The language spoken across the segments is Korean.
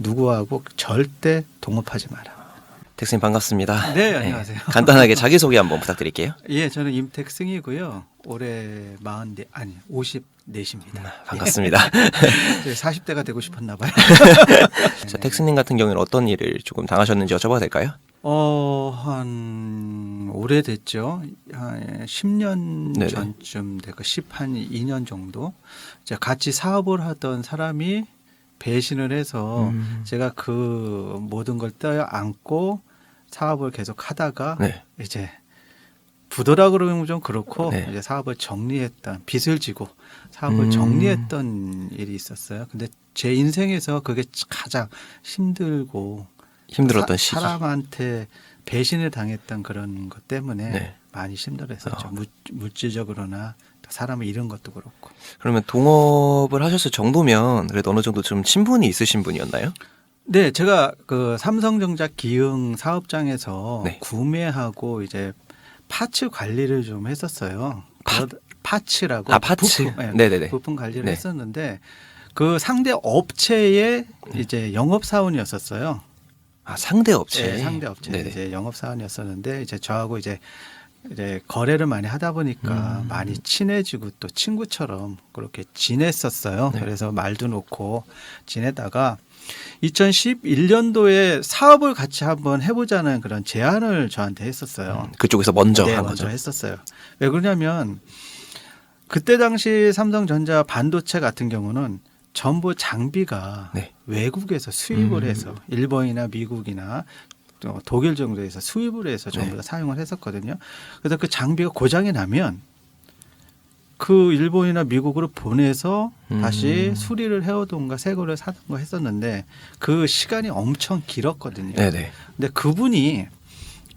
누구하고 절대 동업하지 마라. 텍스님 반갑습니다. 네, 안녕하세요. 간단하게 자기소개 한번 부탁드릴게요. 예, 저는 임택승이고요. 올해 54입니다. 반갑습니다. 40대가 되고 싶었나 봐요. 자, 텍스님 같은 경우는 어떤 일을 조금 당하셨는지 여쭤봐도 될까요? 한 오래됐죠. 한 10년 네네. 전쯤 되고 한 2년 정도. 이제 같이 사업을 하던 사람이 배신을 해서 제가 그 모든 걸 떼어안고 사업을 계속 하다가 네. 이제 부도라 그러면 좀 그렇고 네. 이제 사업을 정리했던 빚을 지고 사업을 정리했던 일이 있었어요. 근데 제 인생에서 그게 가장 힘들고 힘들었던 시기. 사람한테 배신을 당했던 그런 것 때문에 네. 많이 힘들었었죠. 물질적으로나 또 사람을 잃은 것도 그렇고. 그러면 동업을 하셨을 정도면 그래도 어느 정도 좀 친분이 있으신 분이었나요? 네, 제가 그 삼성전자 기흥 사업장에서 네. 구매하고 이제 파츠 관리를 좀 했었어요. 파츠라고. 파츠. 부품, 네네네. 부품 관리를 네. 했었는데 그 상대 업체의 이제 영업 사원이었었어요. 상대 업체. 네, 상대 업체 네네. 이제 영업 사원이었었는데 이제 저하고 이제 거래를 많이 하다 보니까 많이 친해지고 또 친구처럼 그렇게 지냈었어요. 네. 그래서 말도 놓고 지내다가 2011년도에 사업을 같이 한번 해보자는 그런 제안을 저한테 했었어요. 그쪽에서 먼저 네, 한 먼저 거죠. 했었어요. 왜 그러냐면 그때 당시 삼성전자 반도체 같은 경우는 전부 장비가 네. 외국에서 수입을 해서 일본이나 미국이나 또 독일 정도에서 수입을 해서 전부 다 사용을 했었거든요. 그래서 그 장비가 고장이 나면 그 일본이나 미국으로 보내서 다시 수리를 해오던가 새 거를 사던가 했었는데 그 시간이 엄청 길었거든요. 네네. 근데 그분이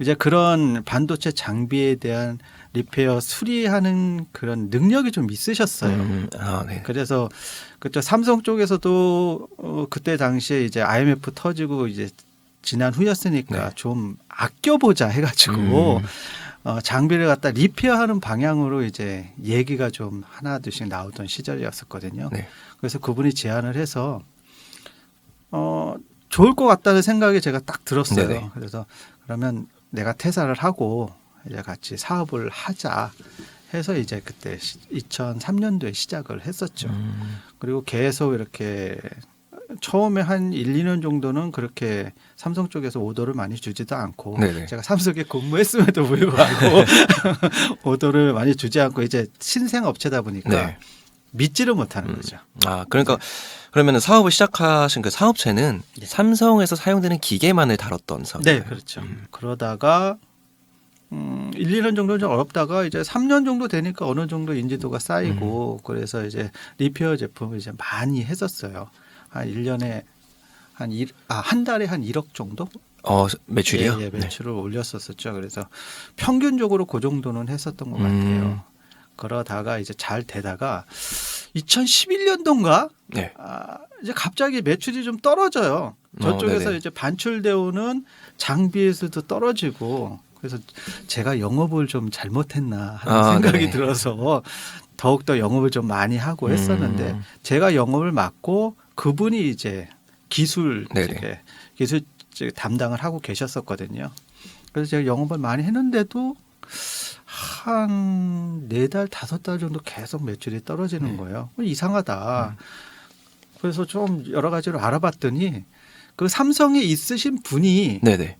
이제 그런 반도체 장비에 대한 리페어 수리하는 그런 능력이 좀 있으셨어요. 네. 그래서 그때 삼성 쪽에서도 그때 당시에 이제 IMF 터지고 이제 지난 후였으니까 네. 좀 아껴보자 해가지고 장비를 갖다 리페어하는 방향으로 이제 얘기가 좀 하나 둘씩 나오던 시절이었었거든요. 네. 그래서 그분이 제안을 해서 좋을 것 같다는 생각이 제가 딱 들었어요. 네네. 그래서 그러면 내가 퇴사를 하고 이제 같이 사업을 하자 해서 이제 그때 2003년도에 시작을 했었죠. 그리고 계속 이렇게 처음에 한 1, 2년 정도는 그렇게 삼성 쪽에서 오더를 많이 주지도 않고 네네. 제가 삼성에 근무했음에도 불구하고 오더를 많이 주지 않고 이제 신생 업체다 보니까 네. 믿지를 못하는 거죠. 그러니까 그러면 사업을 시작하신 그 사업체는 네. 삼성에서 사용되는 기계만을 다뤘던 사업. 네, 그렇죠. 그러다가 1, 2년 정도 좀 어렵다가 이제 3년 정도 되니까 어느 정도 인지도가 쌓이고 그래서 이제 리페어 제품을 이제 많이 했었어요. 한 1년에 한 달에 한 1억 정도? 매출이요? 예, 매출을 올렸었었죠. 그래서 평균적으로 그 정도는 했었던 것 같아요. 그러다가 이제 잘 되다가 2011년도인가? 네. 이제 갑자기 매출이 좀 떨어져요. 저쪽에서 네네. 이제 반출되어 오는 장비에서도 떨어지고 그래서 제가 영업을 좀 잘못했나 하는 생각이 네네. 들어서 더욱더 영업을 좀 많이 하고 했었는데 제가 영업을 맡고 그분이 이제 기술 담당을 하고 계셨었거든요. 그래서 제가 영업을 많이 했는데도 한 4달, 5달 정도 계속 매출이 떨어지는 거예요. 이상하다. 그래서 좀 여러 가지로 알아봤더니 그 삼성에 있으신 분이 네네.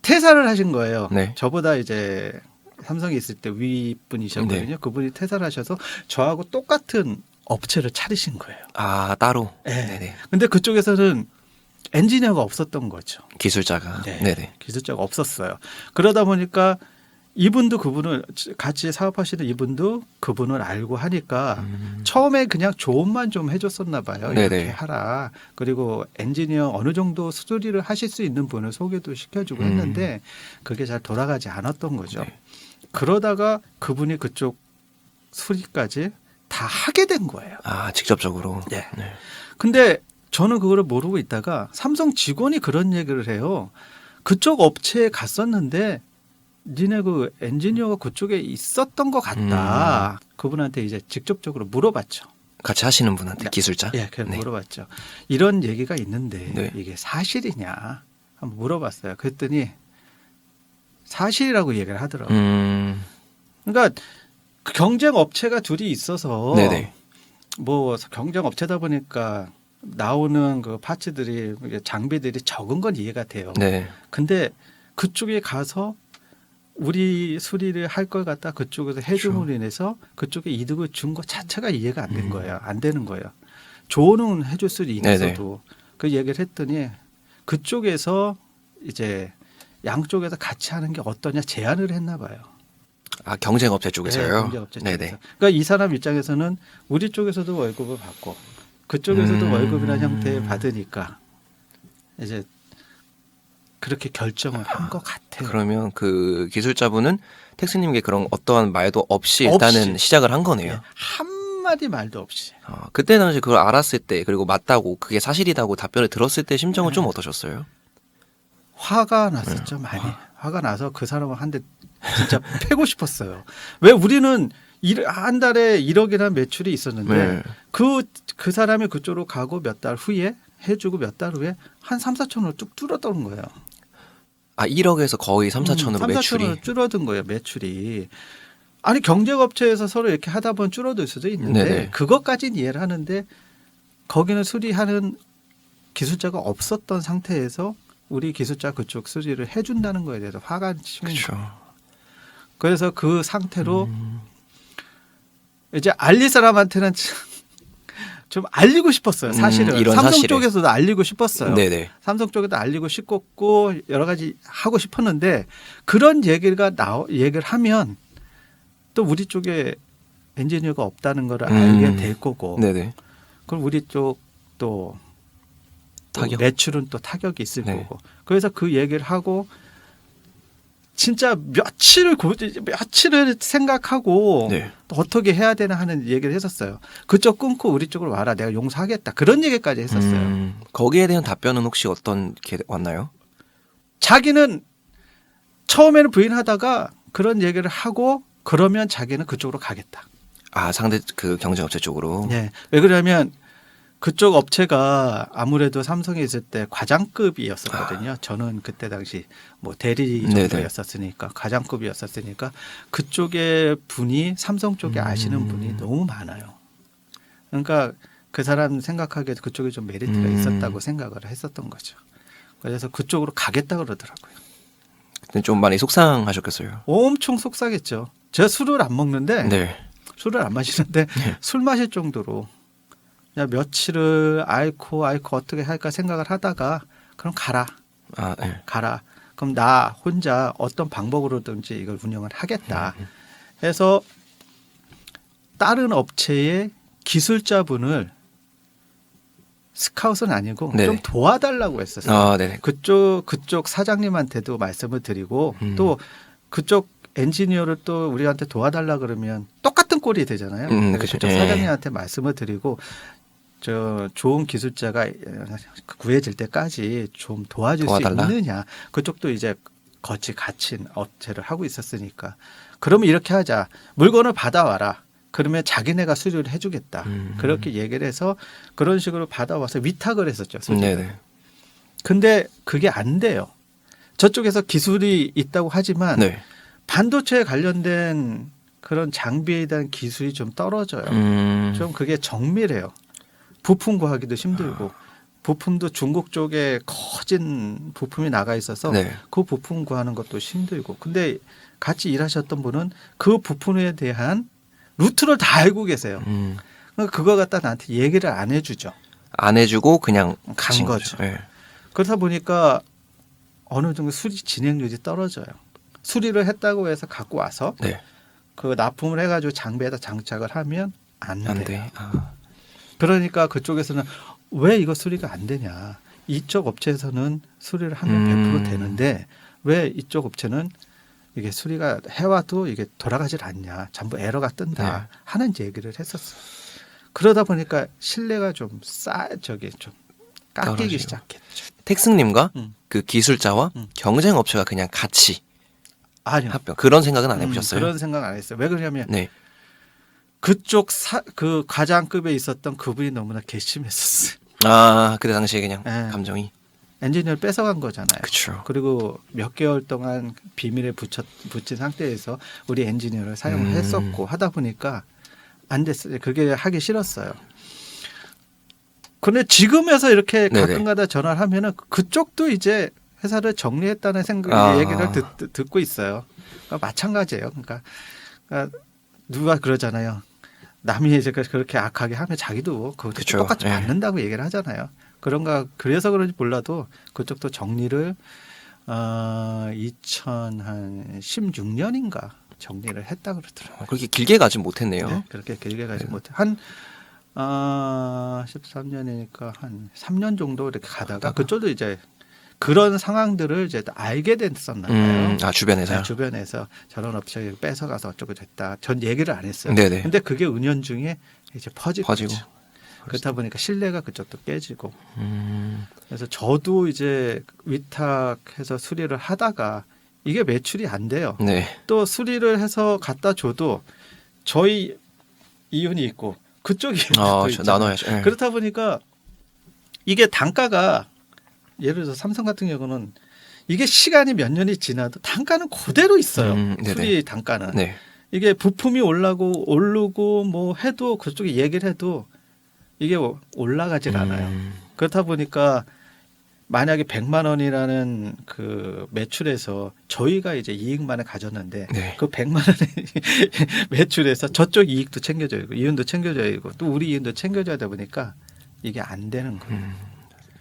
퇴사를 하신 거예요. 네. 저보다 이제 삼성에 있을 때 윗분이셨거든요. 네. 그분이 퇴사를 하셔서 저하고 똑같은 업체를 차리신 거예요. 따로. 네. 네네. 근데 그쪽에서는 엔지니어가 없었던 거죠. 기술자가. 네. 네네. 기술자가 없었어요. 그러다 보니까 이분도 그분을 같이 사업하시는 이분도 그분을 알고 하니까 처음에 그냥 조언만 좀 해줬었나 봐요. 이렇게 네네. 하라. 그리고 엔지니어 어느 정도 수리를 하실 수 있는 분을 소개도 시켜주고 했는데 그게 잘 돌아가지 않았던 거죠. 네. 그러다가 그분이 그쪽 수리까지 다 하게 된 거예요. 직접적으로. 네. 네. 근데 저는 그거를 모르고 있다가 삼성 직원이 그런 얘기를 해요. 그쪽 업체에 갔었는데 니네 그 엔지니어가 그쪽에 있었던 것 같다. 그분한테 이제 직접적으로 물어봤죠. 같이 하시는 분한테 네. 기술자? 예, 그냥 네. 물어봤죠. 이런 얘기가 있는데 네. 이게 사실이냐 한번 물어봤어요. 그랬더니 사실이라고 얘기를 하더라고요. 그러니까 그 경쟁 업체가 둘이 있어서 네네. 뭐 경쟁 업체다 보니까 나오는 그 파츠들이 이게 장비들이 적은 건 이해가 돼요. 네. 근데 그쪽에 가서 우리 수리를 할 걸 갖다 그쪽에서 해줌으로 인해서 그쪽에 이득을 준 것 자체가 이해가 안 된 거예요. 안 되는 거예요. 조언은 해줄 수 있어도 그 얘기를 했더니 그쪽에서 이제 양쪽에서 같이 하는 게 어떠냐 제안을 했나 봐요. 아, 경쟁업체 쪽에서요? 네, 경쟁업체 쪽에서. 네네. 그러니까 이 사람 입장에서는 우리 쪽에서도 월급을 받고 그쪽에서도 월급이라는 형태에 받으니까 이제 그렇게 결정을 한 것 같아요. 그러면 그 기술자분은 텍스님께 그런 어떠한 말도 없이 일단은 없이. 시작을 한 거네요. 예, 한마디 말도 없이. 그때 당시 그걸 알았을 때 그리고 맞다고 그게 사실이라고 답변을 들었을 때 심정은 좀 어떠셨어요? 화가 났었죠, 많이. 화가 나서 그 사람을 한 대 진짜 패고 싶었어요. 왜 우리는 한 달에 1억이라는 매출이 있었는데 네. 그 사람이 그쪽으로 가고 몇 달 후에 해주고 몇 달 후에 한 3, 4천으로 쭉 줄어드는 거예요. 아, 1억에서 거의 3, 4천으로 3, 매출이. 4천으로 줄어든 거예요, 매출이. 아니 경쟁업체에서 서로 이렇게 하다 보면 줄어들 수도 있는데 네네. 그것까지는 이해를 하는데 거기는 수리하는 기술자가 없었던 상태에서 우리 기술자 그쪽 수리를 해준다는 거에 대해서 화가 치는 거예요. 그렇죠. 그래서 그 상태로 이제 알릴 사람한테는 좀 알리고 싶었어요. 사실은 이런 삼성 사실을. 쪽에서도 알리고 싶었어요. 네네. 삼성 쪽에도 알리고 싶었고 여러 가지 하고 싶었는데 그런 얘기를 하면 또 우리 쪽에 엔지니어가 없다는 걸 알게 될 거고 네네. 그럼 우리 쪽도 타격. 매출은 또 타격이 있을 네. 거고 그래서 그 얘기를 하고 진짜 며칠을 생각하고 네. 또 어떻게 해야 되나 하는 얘기를 했었어요. 그쪽 끊고 우리 쪽으로 와라. 내가 용서하겠다. 그런 얘기까지 했었어요. 거기에 대한 답변은 혹시 어떤 게 왔나요? 자기는 처음에는 부인하다가 그런 얘기를 하고 그러면 자기는 그쪽으로 가겠다. 아, 상대 그 경쟁업체 쪽으로. 네. 왜 그러냐면 그쪽 업체가 아무래도 삼성에 있을 때 과장급이었었거든요. 저는 그때 당시 뭐 대리 정도였었으니까 과장급이었었으니까 그쪽의 분이 삼성 쪽에 아시는 분이 너무 많아요. 그러니까 그 사람 생각하기에도 그쪽에 좀 메리트가 있었다고 생각을 했었던 거죠. 그래서 그쪽으로 가겠다 그러더라고요. 그때 좀 많이 속상하셨겠어요. 엄청 속상했죠. 제가 술을 안 먹는데 네. 술을 안 마시는데 술 마실 정도로 야 며칠을 앓고 어떻게 할까 생각을 하다가 그럼 가라. 아, 네. 가라. 그럼 나 혼자 어떤 방법으로든지 이걸 운영을 하겠다 해서 다른 업체의 기술자분을 스카웃은 아니고 네네. 좀 도와달라고 했었어요. 아, 네네. 그쪽 사장님한테도 말씀을 드리고 또 그쪽 엔지니어를 또 우리한테 도와달라 그러면 똑같은 꼴이 되잖아요. 그렇죠. 그쪽 사장님한테 말씀을 드리고 저 좋은 기술자가 구해질 때까지 좀 도와줄 도와달라? 수 있느냐. 그쪽도 이제 거치 갇힌 업체를 하고 있었으니까. 그러면 이렇게 하자. 물건을 받아와라. 그러면 자기네가 수리를 해주겠다. 그렇게 얘기를 해서 그런 식으로 받아와서 위탁을 했었죠. 네네. 근데 그게 안 돼요. 저쪽에서 기술이 있다고 하지만 네. 반도체에 관련된 그런 장비에 대한 기술이 좀 떨어져요. 좀 그게 정밀해요. 부품 구하기도 힘들고 부품도 중국 쪽에 커진 부품이 나가 있어서 네. 그 부품 구하는 것도 힘들고 근데 같이 일하셨던 분은 그 부품에 대한 루트를 다 알고 계세요. 그러니까 그거 갖다 나한테 얘기를 안 해주죠. 안 해주고 그냥 간 가신 거죠. 네. 그러다 보니까 어느 정도 수리 진행률이 떨어져요. 수리를 했다고 해서 갖고 와서 네. 그 납품을 해가지고 장비에다 장착을 하면 안 안 돼요. 돼. 아. 그러니까 그쪽에서는 왜 이거 수리가 안 되냐. 이쪽 업체에서는 수리를 하면 100% 되는데 왜 이쪽 업체는 이게 수리가 해와도 이게 돌아가질 않냐. 전부 에러가 뜬다. 네. 하는 얘기를 했었어요. 그러다 보니까 신뢰가 좀 좀 깎이기 떨어지고. 시작했죠. 텍스님과 음. 그 기술자와 경쟁업체가 그냥 같이 아니요. 합병 그런 생각은 안 해보셨어요? 그런 생각 안 했어요. 왜 그러냐면 네. 그쪽 그 과장급에 있었던 그분이 너무나 괘씸했었어요. 아, 그때 당시에 그냥 네. 감정이. 엔지니어를 뺏어간 거잖아요. 그렇죠. 그리고 몇 개월 동안 비밀에 붙인 상태에서 우리 엔지니어를 사용했었고 하다 보니까 안 됐어요. 그게 하기 싫었어요. 근데 지금에서 이렇게 네네. 가끔가다 전화를 하면은 그쪽도 이제 회사를 정리했다는 얘기를 듣고 있어요. 그러니까 마찬가지예요. 그러니까 누가 그러잖아요. 남이 이제 그렇게 악하게 하면 자기도 그것도 그쵸. 똑같이 예. 받는다고 얘기를 하잖아요. 그래서 그런지 몰라도 그쪽도 정리를 2016년인가 정리를 했다 그러더라고요. 그렇게 길게 가진 못했네요. 네? 그렇게 길게 가지 못해. 한 13년이니까 한 3년 정도 이렇게 가다가 그쪽도 이제 그런 상황들을 이제 알게 됐었나 봐요. 주변에서요? 네, 주변에서 저런 업체에 뺏어가서 어쩌고 됐다. 전 얘기를 안 했어요. 네네. 근데 그게 은연중에 이제 퍼지고. 퍼지고. 그렇다 보니까 신뢰가 그쪽도 깨지고. 음, 그래서 저도 이제 위탁해서 수리를 하다가 이게 매출이 안 돼요. 네. 또 수리를 해서 갖다 줘도 저희 이윤이 있고 그쪽 이윤도 있잖아요. 나눠야죠. 예. 그렇다 보니까 이게 단가가 예를 들어서 삼성 같은 경우는 이게 시간이 몇 년이 지나도 단가는 그대로 있어요. 네네. 수리 단가는. 네. 이게 부품이 오르고 뭐 해도 그쪽에 얘기를 해도 이게 올라가질 않아요. 그렇다 보니까 만약에 100만 원이라는 그 매출에서 저희가 이제 이익만을 가졌는데 네. 그 100만 원의 매출에서 저쪽 이익도 챙겨줘야 되고 이윤도 챙겨줘야 되고 또 우리 이윤도 챙겨줘야 되다 보니까 이게 안 되는 거예요.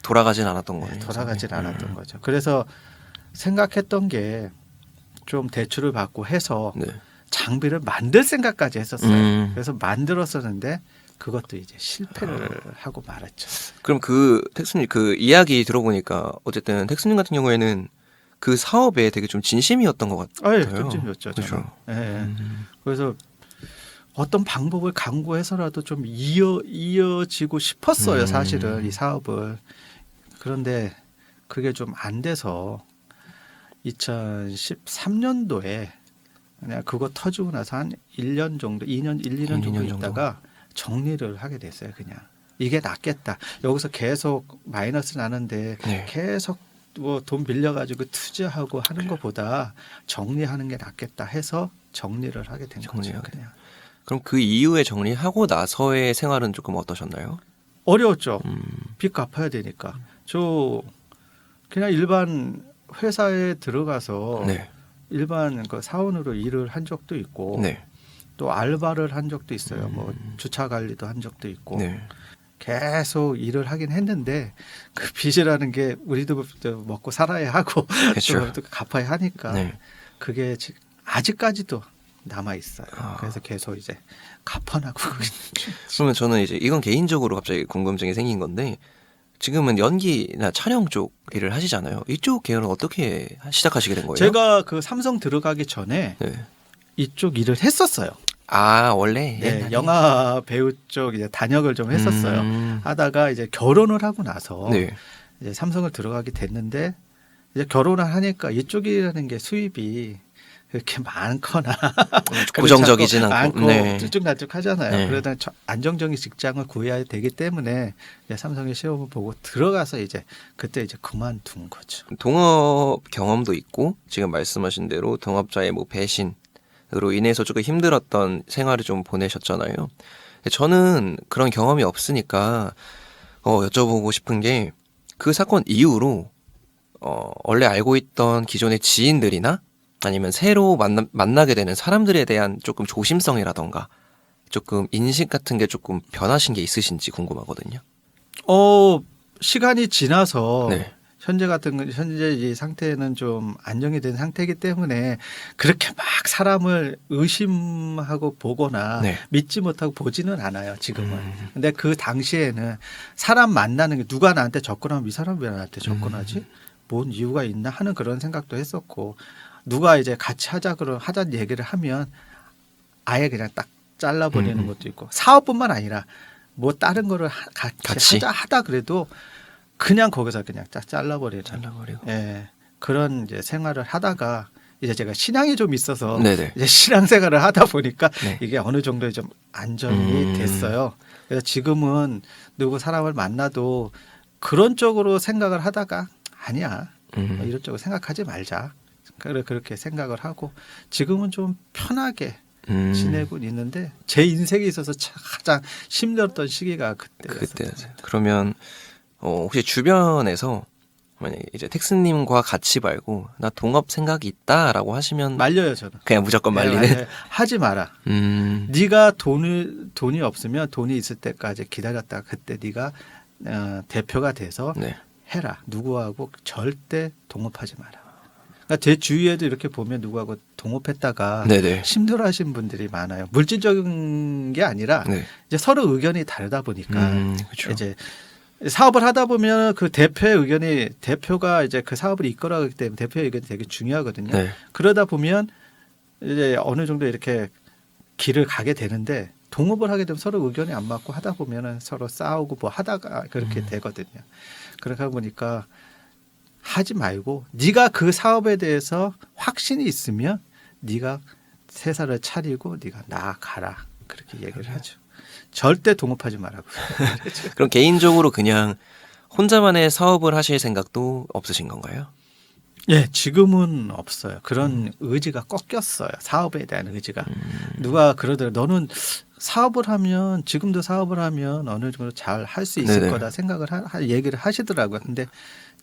돌아가진 않았던 거예요. 돌아가질 않았던 거죠. 그래서 생각했던 게 좀 대출을 받고 해서 네. 장비를 만들 생각까지 했었어요. 그래서 만들었었는데 그것도 이제 실패를 하고 말았죠. 그럼 텍스님 그 이야기 들어보니까 어쨌든 텍스님 같은 경우에는 그 사업에 되게 좀 진심이었던 것 같아요. 예, 찜찜이었죠. 그렇죠. 예. 그래서 어떤 방법을 강구해서라도 좀 이어지고 싶었어요. 사실은 이 사업을. 그런데 그게 좀 안 돼서 2013년도에 그냥 그거 터지고 나서 한 1년 정도, 1, 2년 정도 2년 정도. 있다가 정리를 하게 됐어요. 그냥 이게 낫겠다. 여기서 계속 마이너스 나는데 네. 계속 뭐 돈 빌려가지고 투자하고 하는 것보다 정리하는 게 낫겠다 해서 정리를 하게 된 거죠. 정리하게. 그냥 그럼 그 이후에 정리하고 나서의 생활은 조금 어떠셨나요? 어려웠죠. 빚 갚아야 되니까. 저 그냥 일반 회사에 들어가서 네. 일반 그 사원으로 일을 한 적도 있고 네. 또 알바를 한 적도 있어요. 뭐 주차 관리도 한 적도 있고 네. 계속 일을 하긴 했는데 그 빚이라는 게 우리도 먹고 살아야 하고 그렇죠. 또 갚아야 하니까 네. 그게 아직까지도 남아 있어요. 아. 그래서 계속 이제 갚아나고 그러면 저는 이제 이건 개인적으로 갑자기 궁금증이 생긴 건데 지금은 연기나 촬영 쪽 일을 하시잖아요. 이쪽 계열은 어떻게 시작하시게 된 거예요? 제가 그 삼성 들어가기 전에 네. 이쪽 일을 했었어요. 원래 네, 옛날에? 영화 배우 쪽 이제 단역을 좀 했었어요. 하다가 이제 결혼을 하고 나서 네. 이제 삼성을 들어가게 됐는데 이제 결혼을 하니까 이쪽이라는 게 수입이 그렇게 많거나 고정적이진 않고. 많고 네. 들쭉날쭉하잖아요. 네. 그러다 안정적인 직장을 구해야 되기 때문에 이제 삼성의 시험을 보고 들어가서 이제 그때 이제 그만둔 거죠. 동업 경험도 있고 지금 말씀하신 대로 동업자의 뭐 배신으로 인해서 조금 힘들었던 생활을 좀 보내셨잖아요. 저는 그런 경험이 없으니까 여쭤보고 싶은 게 그 사건 이후로 원래 알고 있던 기존의 지인들이나 아니면 새로 만나게 되는 사람들에 대한 조금 조심성이라던가 조금 인식 같은 게 조금 변하신 게 있으신지 궁금하거든요. 시간이 지나서 네. 현재 이 상태는 좀 안정이 된 상태이기 때문에 그렇게 막 사람을 의심하고 보거나 네. 믿지 못하고 보지는 않아요. 지금은. 근데 그 당시에는 사람 만나는 게 누가 나한테 접근하면 이 사람 왜 나한테 접근하지? 뭔 이유가 있나 하는 그런 생각도 했었고 누가 이제 같이 하자는 얘기를 하면 아예 그냥 딱 잘라버리는 것도 있고 사업뿐만 아니라 뭐 다른 거를 같이 하다 그래도 그냥 거기서 그냥 딱 잘라버리는. 잘라버리고. 예. 그런 이제 생활을 하다가 이제 제가 신앙이 좀 있어서 네네. 이제 신앙생활을 하다 보니까 네. 이게 어느 정도 좀 안정이 됐어요. 그래서 지금은 누구 사람을 만나도 그런 쪽으로 생각을 하다가 아니야. 뭐 이런 쪽으로 생각하지 말자. 그렇게 생각을 하고 지금은 좀 편하게 지내고 있는데 제 인생에 있어서 가장 힘들었던 시기가 그때였어요. 그러면 혹시 주변에서 만약에 이제 텍스님과 같이 말고 나 동업 생각이 있다라고 하시면 말려요 저는. 그냥 무조건 말리는. 말려요. 하지 마라. 네가 돈이 없으면 돈이 있을 때까지 기다렸다가 그때 네가 대표가 돼서 네. 해라. 누구하고 절대 동업하지 마라. 그러니까 제 주위에도 이렇게 보면 누구하고 동업했다가 네네. 힘들어하신 분들이 많아요. 물질적인 게 아니라 네. 이제 서로 의견이 다르다 보니까 그렇죠. 이제 사업을 하다 보면 그 대표의 의견이 대표가 이제 그 사업을 이끌어가기 때문에 대표의 의견이 되게 중요하거든요. 네. 그러다 보면 이제 어느 정도 이렇게 길을 가게 되는데 동업을 하게 되면 서로 의견이 안 맞고 하다 보면은 서로 싸우고 뭐 하다가 그렇게 되거든요. 그러다 보니까 하지 말고 네가 그 사업에 대해서 확신이 있으면 네가 회사를 차리고 네가 나아가라 그렇게 얘기를 하죠. 절대 동업하지 말라고. 그럼 개인적으로 그냥 혼자만의 사업을 하실 생각도 없으신 건가요? 예, 지금은 없어요. 그런 의지가 꺾였어요. 사업에 대한 의지가. 누가 그러더라고요. 너는 사업을 하면 지금도 사업을 하면 어느 정도 잘 할 수 있을 네네. 거다 생각을 얘기를 하시더라고요. 근데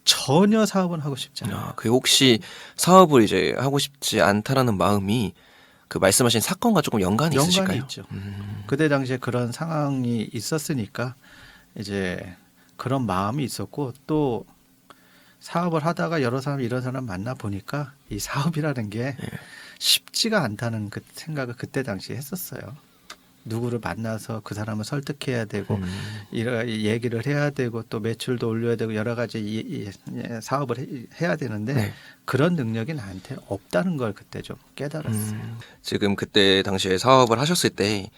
전혀 사업은 하고 싶지 않아요. 그 혹시 사업을 이제 하고 싶지 않다라는 마음이 그 말씀하신 사건과 조금 연관이 있으실까요? 있죠. 그때 당시에 그런 상황이 있었으니까 이제 그런 마음이 있었고 또 사업을 하다가 여러 사람 이런 사람 만나 보니까 이 사업이라는 게 쉽지가 않다는 그 생각을 그때 당시에 했었어요. 누구를 만나서 그 사람을 설득해야 되고 얘기를 해야 되고 또 매출도 올려야 되고 여러 가지 사업을 해야 되는데 네. 그런 능력이 나한테 없다는 걸 그때 좀 깨달았어요. 지금 그때 당시에 사업을 하셨을 때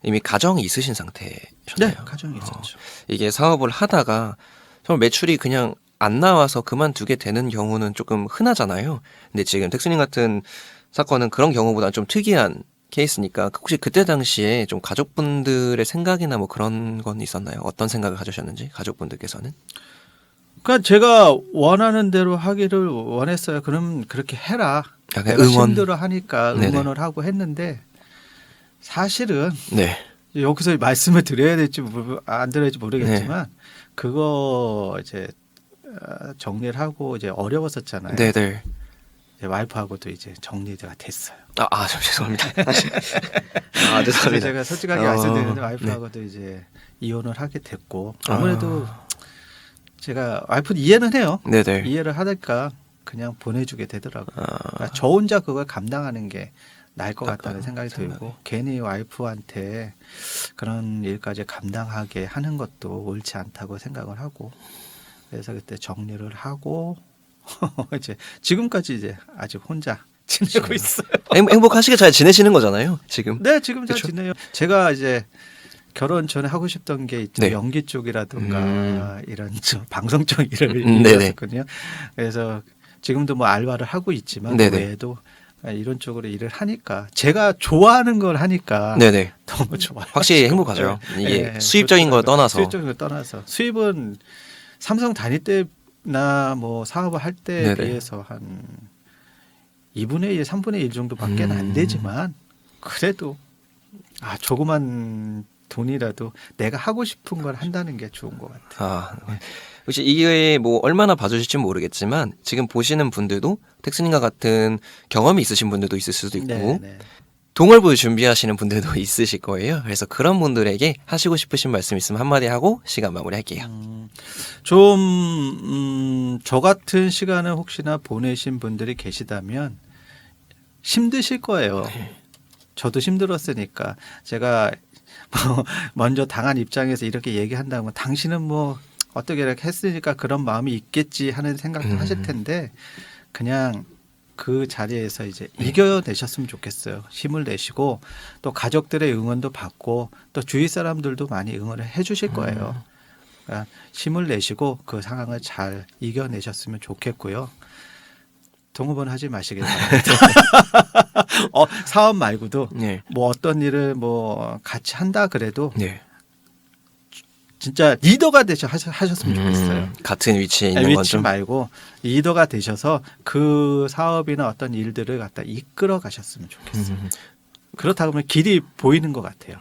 이미 가정이 있으신 상태셨나요? 네, 가정이 있었죠. 이게 사업을 하다가 정말 매출이 그냥 안 나와서 그만두게 되는 경우는 조금 흔하잖아요. 근데 지금 텍스님 같은 사건은 그런 경우보다는 좀 특이한 케이스니까 혹시 그때 당시에 좀 가족분들의 생각이나 뭐 그런 건 있었나요? 어떤 생각을 가지셨는지 가족분들께서는? 그러니까 제가 원하는 대로 하기를 원했어요. 그럼 그렇게 해라. 약간 내가 응원. 힘들어 하니까 네네. 응원을 하고 했는데 사실은 네. 여기서 말씀을 드려야 될지 안 드려야 될지 모르겠지만 네. 그거 이제 정리를 하고 이제 어려웠었잖아요. 네네. 이제 와이프하고도 이제 정리가 됐어요. 좀 죄송합니다. 그래서 죄송합니다. 제가 솔직하게 말씀드리는데 와이프하고도 이제 이혼을 하게 됐고 아무래도 제가 와이프는 이해는 해요. 네네. 이해를 하니까 그냥 보내주게 되더라고요. 그러니까 저 혼자 그걸 감당하는 게 나을 것 같다는 생각이 들고 괜히 와이프한테 그런 일까지 감당하게 하는 것도 옳지 않다고 생각을 하고 그래서 그때 정리를 하고 이제 지금까지 이제 아직 혼자 지내고 있어요. 행복하시게 잘 지내시는 거잖아요, 지금. 네, 지금 잘 그쵸? 지내요. 제가 이제 결혼 전에 하고 싶던 게 있죠. 네. 연기 쪽이라든가 이런 방송 쪽 일을 네네. 했었거든요. 그래서 지금도 뭐 알바를 하고 있지만 그 네네. 외에도 이런 쪽으로 일을 하니까 제가 좋아하는 걸 하니까 네네. 너무 좋아요. 확실히 행복하죠. 이게 네, 수입적인 거 좋더라고요. 떠나서. 수입적인 거 떠나서 수입은 삼성 다닐 때나 뭐 사업을 할 때에 네네. 비해서 한 2분의 1, 3분의 1 정도밖에 안 되지만 그래도 조그만 돈이라도 내가 하고 싶은 걸 한다는 게 좋은 것 같아요. 혹시 이게 뭐 얼마나 봐주실지 모르겠지만 지금 보시는 분들도 텍스님과 같은 경험이 있으신 분들도 있을 수도 있고 네. 동월부 준비하시는 분들도 있으실 거예요. 그래서 그런 분들에게 하시고 싶으신 말씀 있으면 한마디 하고 시간 마무리할게요. 저 같은 시간을 혹시나 보내신 분들이 계시다면 힘드실 거예요. 저도 힘들었으니까 제가 먼저 당한 입장에서 이렇게 얘기한다면 당신은 뭐 어떻게 이렇게 했으니까 그런 마음이 있겠지 하는 생각도 하실 텐데 그냥 그 자리에서 이제 이겨내셨으면 좋겠어요. 힘을 내시고 또 가족들의 응원도 받고 또 주위 사람들도 많이 응원을 해주실 거예요. 그러니까 힘을 내시고 그 상황을 잘 이겨내셨으면 좋겠고요. 동업은 하지 마시길 바랍니다. 사업 말고도 네. 뭐 어떤 일을 뭐 같이 한다 그래도 네. 진짜 리더가 하셨으면 좋겠어요. 같은 위치에 있는 건 위치 좀. 말고 리더가 되셔서 그 사업이나 어떤 일들을 갖다 이끌어 가셨으면 좋겠어요. 그렇다 보면 길이 보이는 것 같아요.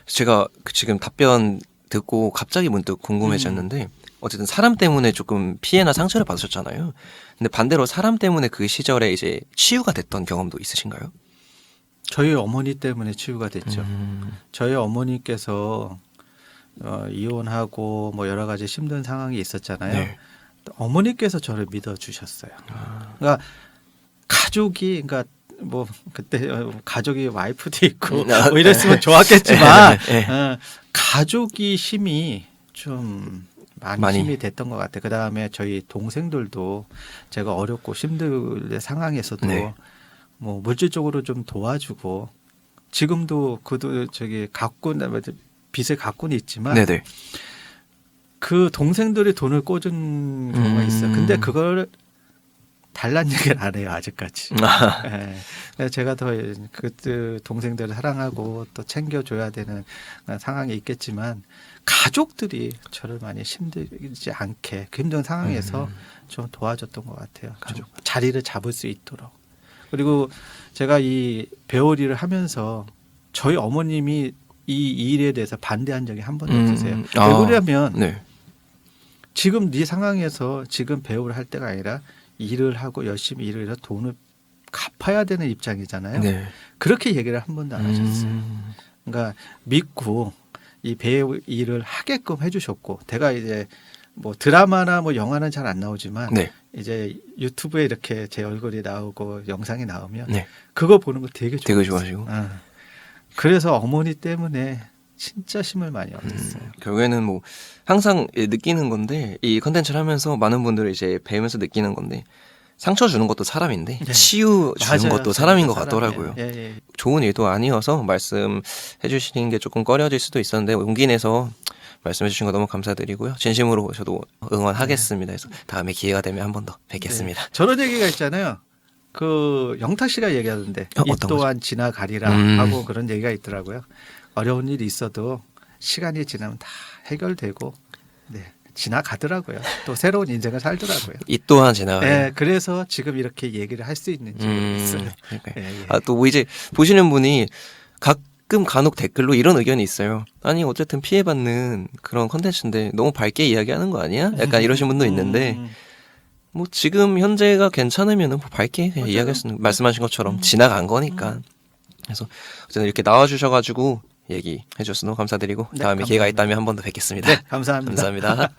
제가 지금 답변 듣고 갑자기 문득 궁금해졌는데 어쨌든 사람 때문에 조금 피해나 상처를 받으셨잖아요. 근데 반대로 사람 때문에 그 시절에 이제 치유가 됐던 경험도 있으신가요? 저희 어머니 때문에 치유가 됐죠. 저희 어머니께서 이혼하고 뭐 여러 가지 힘든 상황이 있었잖아요. 네. 어머니께서 저를 믿어 주셨어요. 그러니까 가족이 그러니까 뭐 그때 가족이 와이프도 있고 뭐 이랬으면 좋았겠지만 가족이 힘이 좀 많이 힘이 됐던 것 같아요. 그 다음에 저희 동생들도 제가 어렵고 힘들 상황에서도 네. 뭐 물질적으로 좀 도와주고 지금도 그도 저기 빚을 갖고는 있지만 네네. 그 동생들이 돈을 꽂은 경우가 있어요. 근데 그걸 달란 얘기를 안 해요 아직까지. 예. 그래서 제가 더 그 동생들을 사랑하고 또 챙겨줘야 되는 상황이 있겠지만 가족들이 저를 많이 힘들지 않게 그 힘든 상황에서 좀 도와줬던 것 같아요. 좀 자리를 잡을 수 있도록. 그리고 제가 이 배우 일을 하면서 저희 어머님이 이 일에 대해서 반대한 적이 한 번도 없으세요. 왜 그러냐면 네. 지금 네 상황에서 지금 배우를 할 때가 아니라 일을 하고 열심히 일을 해서 돈을 갚아야 되는 입장이잖아요. 네. 그렇게 얘기를 한 번도 안 하셨어요. 그러니까 믿고 이 배우 일을 하게끔 해주셨고, 제가 이제 뭐 드라마나 뭐 영화는 잘 안 나오지만 네. 이제 유튜브에 이렇게 제 얼굴이 나오고 영상이 나오면 네. 그거 보는 거 되게 되게 좋아했어요. 좋아하시고. 그래서 어머니 때문에 진짜 힘을 많이 얻었어요. 결국에는 뭐 항상 느끼는 건데 이 컨텐츠를 하면서 많은 분들을 이제 배우면서 느끼는 건데 상처 주는 것도 사람인데 네. 치유 주는 맞아요. 것도 사람인 것 사람이에요. 같더라고요. 예, 예. 좋은 일도 아니어서 말씀해 주시는 게 조금 꺼려질 수도 있었는데 용기 내서 말씀해 주신 거 너무 감사드리고요. 진심으로 저도 응원하겠습니다. 그래서 다음에 기회가 되면 한 번 더 뵙겠습니다. 네. 저런 얘기가 있잖아요. 그 영탁 씨가 얘기하던데 이 어떤 또한 지나가리라 하고 그런 얘기가 있더라고요. 어려운 일이 있어도 시간이 지나면 다 해결되고 네, 지나가더라고요. 또 새로운 인생을 살더라고요. 이 또한 지나가요. 네, 그래서 지금 이렇게 얘기를 할 수 있는지 모르겠어요. 그러니까요. 예, 예. 또 뭐 이제 보시는 분이 가끔 간혹 댓글로 이런 의견이 있어요. 아니 어쨌든 피해받는 그런 컨텐츠인데 너무 밝게 이야기하는 거 아니야? 약간 이러신 분도 있는데 뭐 지금 현재가 괜찮으면은 뭐 밝게 그냥 이야기할 수 있는 말씀하신 것처럼 지나간 거니까. 그래서 어쨌든 이렇게 나와주셔가지고 얘기해 주셔서 너무 감사드리고 네, 다음에 기회가 감사합니다. 있다면 한 번 더 뵙겠습니다. 네, 감사합니다. 감사합니다.